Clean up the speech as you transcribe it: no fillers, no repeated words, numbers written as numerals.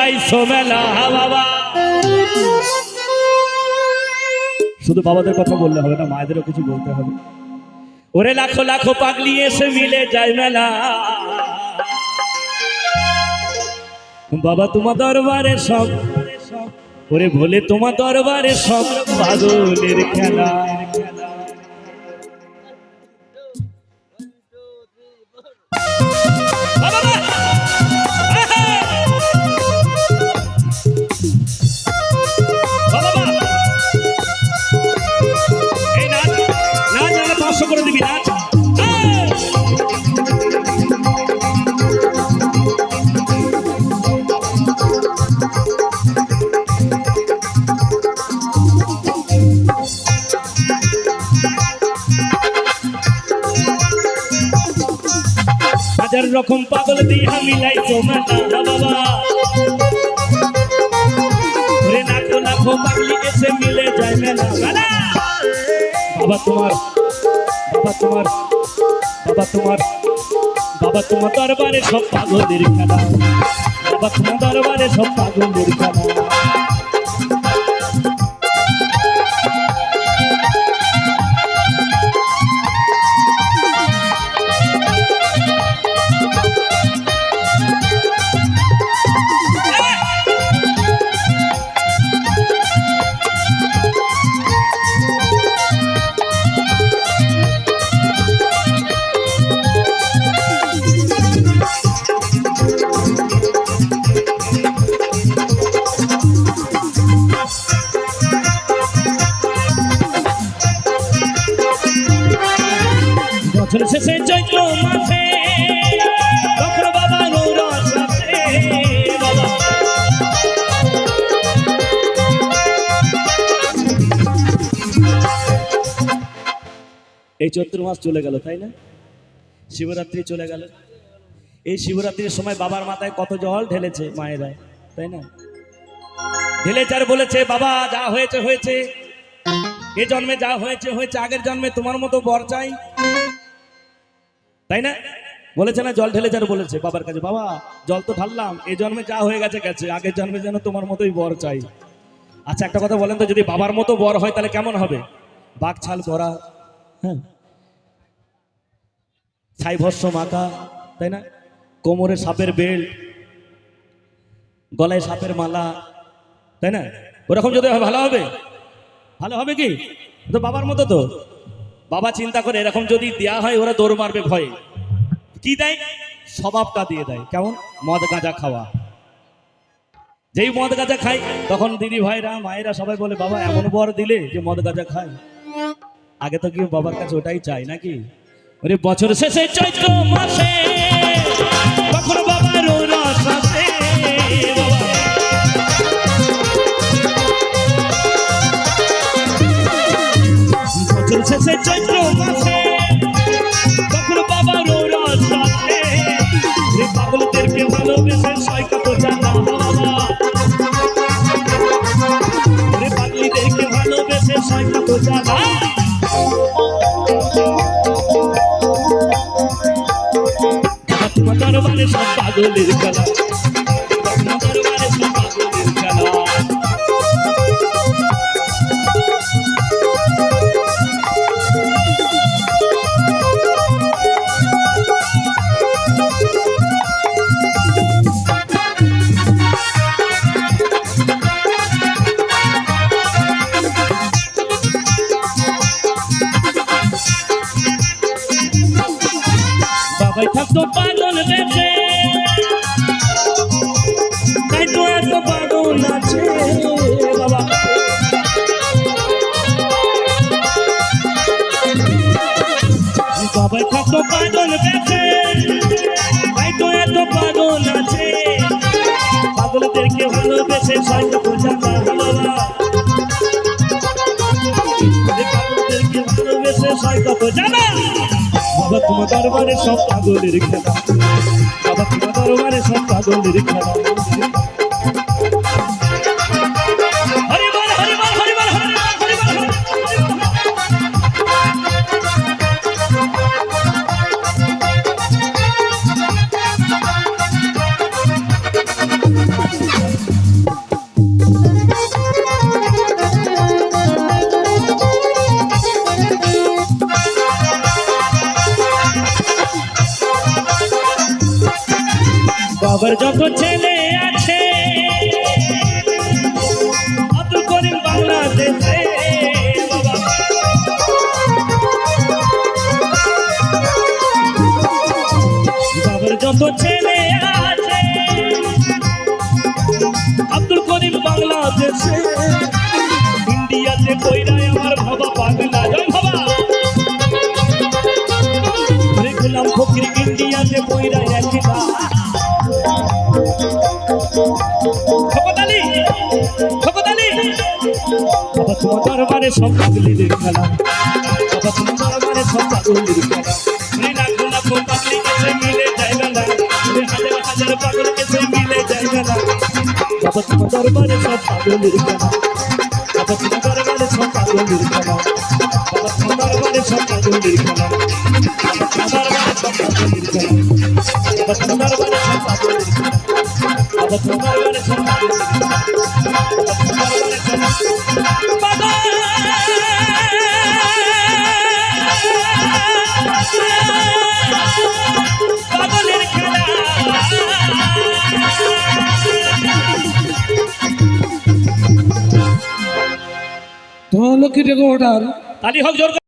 মিলাইছো মেলা বাবা। শুধু বাবাদের কথা বললে হবে না, মায়েদেরও কিছু বলতে হবে। ওরে লাখো লাখো পাগলি এসে মিলে যায় মেলা, বাবা তোমার দরবারে সব, ওরে বলে তোমার দরবারে সব পাগলের খেলা। করে দিবি নাচ। হাজার রকম পাগল দিয়া মিলাইছো মেলা বাবা, ওরে লাখো লাখো পাগলি এসে মিলে যায় মেলা মেলা। বাবা তোমার, বাবা তোমার, বাবা তোমার, বাবা তোমার দরবারে সব পাগলের খেলা, বাবা তোমার দরবারে সব পাগলের খেলা। বছর শেষে চৈত্র মাসে তখন বাবা রস আসে বাবা, এই চৈত্র মাস চলে গেল তাই না, শিবরাত্রি চলে গেল। এই শিবরাত্রির সময় বাবার মাথায় কত জল ঢেলেছে মায়েরা তাই না, ঢেলেছে আর বলেছে বাবা যা হয়েছে হয়েছে, এ জন্মে যা হয়েছে হয়েছে, আগের জন্মে তোমার মতো বর চাই তাই না, বলেছে না, জল ঢেলে যার বলেছে বাবার কাছে বাবা জল তো ঢাললাম, এই জন্মে যা হয়ে গেছে গেছে, আগের জন্মে যেন তোমার মতোই বর চাই। আচ্ছা একটা কথা বলেন তো, যদি বাবার মতো বর হয় তাহলে কেমন হবে? বাঘ ছাল পরা, হ্যাঁ, ছাই ভস্য মাখা তাই না, কোমরে সাপের বেল্ট, গলায় সাপের মালা তাই না, ওরকম যদি ভালো হবে? ভালো হবে কি? তো বাবার মতো তো। বাবা চিন্তা করে এরকম যদি দেয়া হয় ওরা দৌড় মারবে ভয়ে, কি দেয়? স্বভাবটা দিয়ে দেয়। কেমন? মদ গাঁজা খাওয়া। যেই মদ গাঁজা খায় তখন দিদি ভাইরা মায়েরা সবাই বলে বাবা এমন বর দিলে যে মদ গাঁজা খায়। আগে তো কি বাবার কাছে ওটাই চাই নাকি? ওরে বছর শেষে চৈত্র মাসে তখন বাবার রস আসে বাবা, বছর শেষে চৈত্র মাসে তখন বাবার রস আসে, পাগলদেরকে ভালোবেসে সয় কত জানা বাবা, পাগলিদেরকে ভালোবেসে সয় কত জানা। তোমার দরবারে সব পাগলের খেলা, তোমার দরবারে সব পাগলের খেলা। বাবাই থাকতো পাগল বেঁচে, তাই তো এত পাগল আছে বাবা, বাবাই থাকতো পাগল বেঁচে, তাই তো এত পাগল আছে, পাগলদেরকে ভালোবেসে সয় কত জানা বাবা, পাগলদেরকে ভালোবেসে সয় কত জানা। বাবা তোমার দরবারে সব পাগলের খেলা, বাবা তোমার দরবারে সব পাগলের খেলা। হরি বল হরি বল হরি বল হরি বল হরি বল হরি বল। বাবার যত ছেলে আছে আব্দুল করিম বাংলাদেশে বাবা বাবার যত ছেলে আছে আব্দুল করিম বাংলাদেশে ইন্ডিয়াতে কইরাই আমার বাবা পাগলা জয় বাবা রে গোলাম ফকির ইন্ডিয়াতে কইরাই একলা খোকদালি খোকদালি বাবা তোমার দরবারে সব পাগলিদের খেলা বাবা তোমার দরবারে সব পাগলিদের খেলা রে লাখ লাখ পাগলি কেসে মিলে যায় না রে হাজার হাজার পাগল কেসে মিলে যায় না বাবা তোমার দরবারে সব পাগলিদের খেলা বাবা তোমার দরবারে সব পাগলিদের খেলা বাবা তোমার দরবারে সব পাগলিদের খেলা বাবা তোমার দরবারে সব পাগলিদের খেলা বাবা তোমার দরবারে সব পাগলিদের খেলা বাবা তোমার দরবারে সব পাগলিদের খেলা বাবা তোমার দরবারে সব পাগলের খেলা তো লক্ষ্মী ঠাকুর ওঠার তালি হোক জোর করে।